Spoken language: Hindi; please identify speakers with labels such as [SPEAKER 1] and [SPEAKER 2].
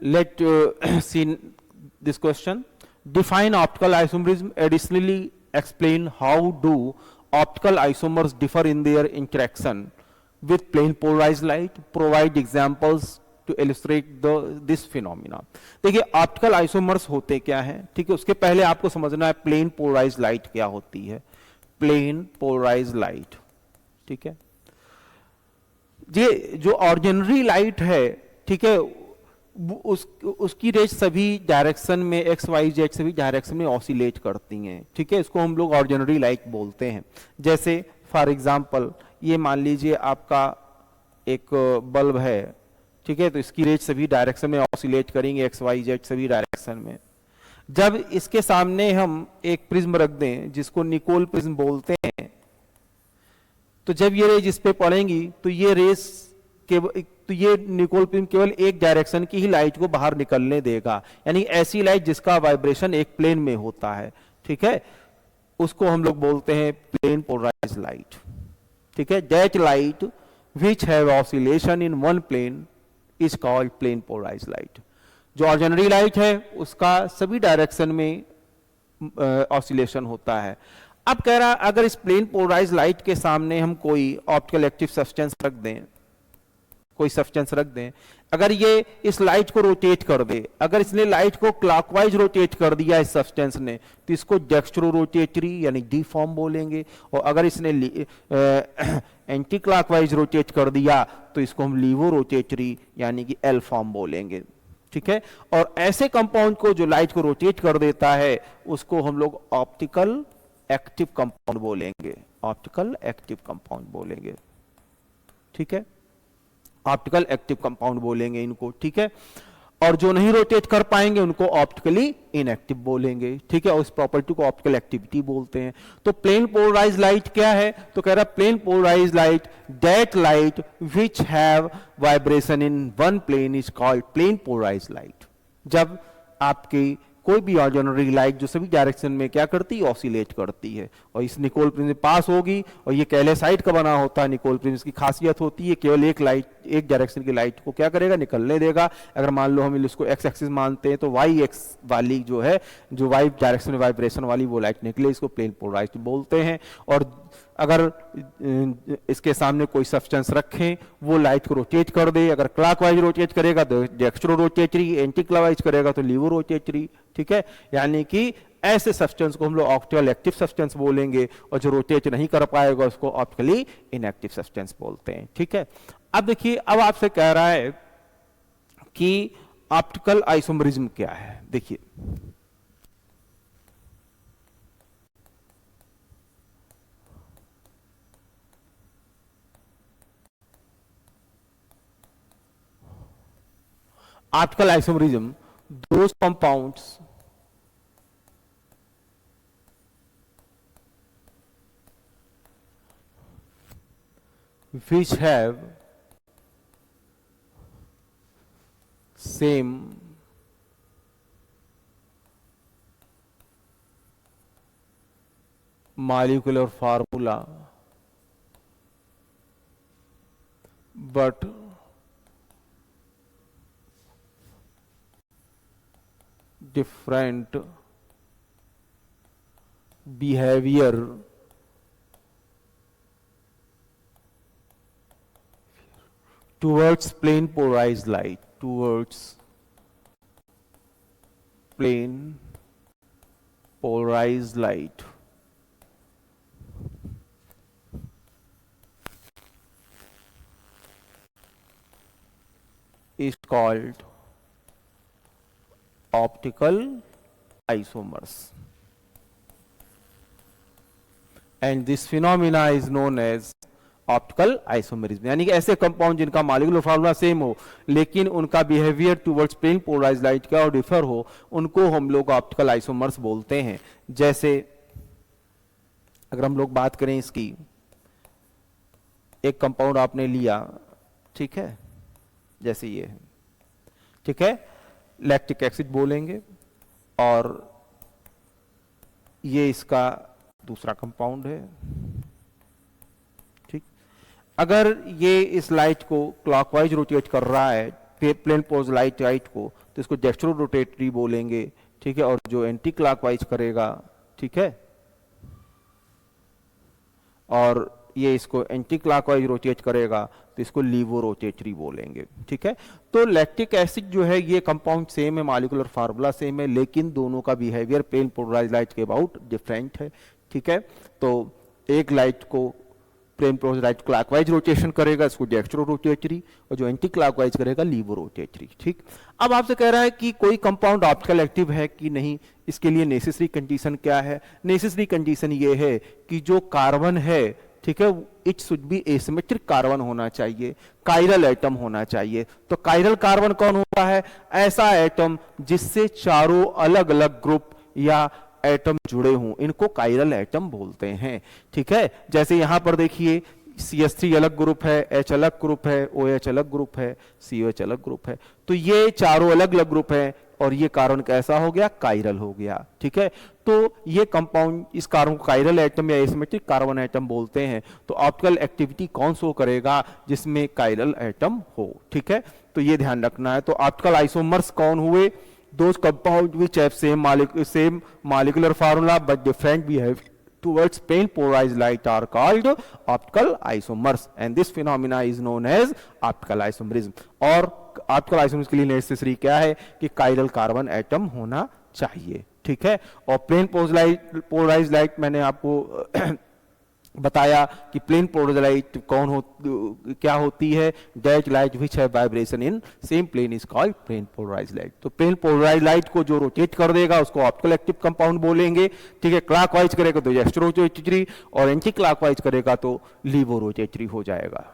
[SPEAKER 1] Let see this question. Define optical isomerism. Additionally, explain how do optical isomers differ in their interaction with plane polarized light. Provide examples to illustrate this phenomena. देखिए ऑप्टिकल आइसोमर्स होते क्या हैं, ठीक है, उसके पहले आपको समझना है प्लेन पोलराइज्ड लाइट क्या होती है. प्लेन पोलराइज्ड लाइट, ठीक है, ये जो ऑर्डिनरी लाइट है, ठीक है, उसकी रेंज सभी डायरेक्शन में एक्स वाई जेड सभी डायरेक्शन में ऑसिलेट करती हैं, ठीक है, इसको हम लोग ऑर्डिनरी लाइट बोलते हैं. जैसे फॉर एग्जांपल ये मान लीजिए आपका एक बल्ब है, ठीक है, तो इसकी रेंज सभी डायरेक्शन में ऑसिलेट करेंगे एक्स वाई जेड सभी डायरेक्शन में. जब इसके सामने हम एक प्रिज्म रख दें जिसको निकोल प्रिज्म बोलते हैं, तो जब ये रेज इस पे पड़ेंगी तो ये रेज तो ये निकोल प्रिज्म केवल एक डायरेक्शन की ही लाइट को बाहर निकलने देगा, यानी ऐसी लाइट जिसका वाइब्रेशन एक प्लेन में होता है, ठीक है, उसको हम लोग बोलते हैं प्लेन पोलराइज्ड लाइट, ठीक है. That light which have oscillation in one plane is called plane polarized light. जो ऑर्डिनरी लाइट है उसका सभी डायरेक्शन में ऑसिलेशन होता है. अब कह रहा अगर इस प्लेन पोलराइज्ड लाइट के सामने हम कोई ऑप्टिकल एक्टिव सब्सटेंस रख दें, कोई सब्सटेंस रख दें, अगर ये इस लाइट को रोटेट कर दे, अगर इसने लाइट को क्लॉकवाइज रोटेट कर दिया इस सब्सटेंस ने, तो इसको डेक्स्ट्रो रोटेटरी यानी डी फॉर्म बोलेंगे. और अगर इसने एंटी क्लॉकवाइज रोटेट कर दिया तो इसको हम लीवो रोटेटरी यानी कि एल फॉर्म बोलेंगे, ठीक है. और ऐसे कंपाउंड को जो लाइट को रोटेट कर देता है उसको हम लोग ऑप्टिकल एक्टिव कंपाउंड बोलेंगे, ऑप्टिकल एक्टिव कंपाउंड बोलेंगे, ठीक है, ऑप्टिकल एक्टिव कंपाउंड बोलेंगे इनको, ठीक है. और जो नहीं रोटेट कर पाएंगे उनको ऑप्टिकली इनएक्टिव बोलेंगे, ठीक है, और इस प्रॉपर्टी को ऑप्टिकल एक्टिविटी बोलते हैं. तो प्लेन पोलराइज्ड लाइट क्या है, तो कह रहा है plane polarized light that light which have vibration in one plane is called plane polarized light. जब आपकी कोई भी ऑर्डिनरी लाइट जो सभी डायरेक्शन में क्या करती है, ऑसिलेट करती है, और इस निकोल प्रिज्म पास होगी, और ये कैल्साइट का बना होता है निकोल प्रिज्म की खासियत होती है केवल एक लाइट एक डायरेक्शन की लाइट को क्या करेगा, निकलने देगा. अगर मान लो हम इसको एक्स एक्सिस मानते हैं तो वाई एक्स वाली जो है, जो वाई डायरेक्शन में वाइब्रेशन वाली वो लाइट निकले, इसको प्लेन पोलराइज्ड बोलते हैं. और अगर इसके सामने कोई सब्सटेंस रखें वो लाइट को रोटेट कर दे, अगर क्लॉकवाइज रोटेट करेगा तो डेक्स्ट्रो रोटेटरी, एंटी क्लॉकवाइज करेगा तो लीवो रोटेटरी, ठीक है. यानी कि ऐसे सब्सटेंस को हम लोग ऑप्टिकल एक्टिव सब्सटेंस बोलेंगे, और जो रोटेट नहीं कर पाएगा उसको ऑप्टिकली इनएक्टिव सब्सटेंस बोलते हैं, ठीक है. अब देखिए, अब आपसे कह रहा है कि ऑप्टिकल आइसोमरिज्म क्या है. देखिए optical isomerism, those compounds which have same molecular formula but different behavior towards plane polarized light, towards plane polarized light is called optical isomers, and this phenomena is known as optical isomerism. यानी कि ऐसे कंपाउंड जिनका मॉलिक्यूलर फार्मूला सेम हो लेकिन उनका behaviour towards plane polarized light का और डिफर हो, उनको हम लोग ऑप्टिकल आइसोमर्स बोलते हैं. जैसे अगर हम लोग बात करें इसकी, एक कंपाउंड आपने लिया, ठीक है, जैसे ये है, ठीक है, लैक्टिक एसिड बोलेंगे, और ये इसका दूसरा कंपाउंड है. ठीक, अगर ये इस लाइट को क्लॉकवाइज रोटेट कर रहा है प्लेन पोलराइज लाइट को तो इसको डेक्स्ट्रो रोटेटरी बोलेंगे, ठीक है, और जो एंटी क्लॉकवाइज करेगा, ठीक है, और ये इसको एंटी क्लॉकवाइज रोटेट करेगा तो इसको लीवो रोटेटरी बोलेंगे, ठीक है। तो लैक्टिक एसिड जो है ये कंपाउंड सेम है, मॉलिक्यूलर फार्मूला सेम है, लेकिन दोनों का बिहेवियर प्लेन पोलराइज लाइट के अबाउट डिफरेंट है, ठीक है। तो एक लाइट को प्लेन पोलराइज क्लॉकवाइज रोटेशन करेगा, इसको डेक्स्ट्रो रोटेटरी, और जो एंटी क्लॉकवाइज करेगा लीवो रोटेटरी, ठीक। अब आपसे कह रहा है कि कोई कंपाउंड ऑप्टिकल एक्टिव है कि नहीं, इसके लिए नेसेसरी कंडीशन क्या है। नेसेसरी कंडीशन ये है कि जो कार्बन है, ठीक है, it should be asymmetric carbon होना चाहिए, कायरल एटम होना चाहिए। तो कायरल कार्बन कौन होता है? ऐसा एटम जिससे चारों अलग अलग ग्रुप या एटम जुड़े हों, इनको कायरल एटम बोलते हैं, ठीक है। जैसे यहां पर देखिए CH3 अलग ग्रुप है, H अलग ग्रुप है, OH अलग ग्रुप है, COH अलग ग्रुप है। तो ये चारों अलग अलग ग्रुप है और ये कार्बन कैसा हो गया? कायरल हो गया, ठीक है। तो ये कंपाउंड, इस कार्बन को कायरल एटम या एसिमेट्रिक कार्बन एटम बोलते हैं। तो ऑप्टिकल एक्टिविटी कौन सो करेगा? जिसमें कायरल एटम हो, ठीक है। तो ये ध्यान रखना है। तो ऑप्टिकल आइसोमर्स कौन हुए? Those compound which have same molecular formula but different behave towards plane polarized light are called optical isomers, and this phenomena is known as optical isomerism। और optical isomers के लिए नेसेसरी क्या है? कि कायरल कार्बन एटम होना चाहिए, ठीक है। और प्लेन पोलराइज्ड लाइट मैंने आपको बताया कि प्लेन पोलराइज्ड लाइट क्या होती है? That light which have vibration in same plane is called plane polarized light. तो प्लेन पोलराइज्ड लाइट को जो रोटेट कर देगा उसको ऑप्टिकल एक्टिव कंपाउंड बोलेंगे, ठीक है। क्लॉकवाइज करेगा तो डेक्स्ट्रो रोटेटरी, और एंटी क्लॉकवाइज करेगा तो लीवो रोटेटरी हो जाएगा।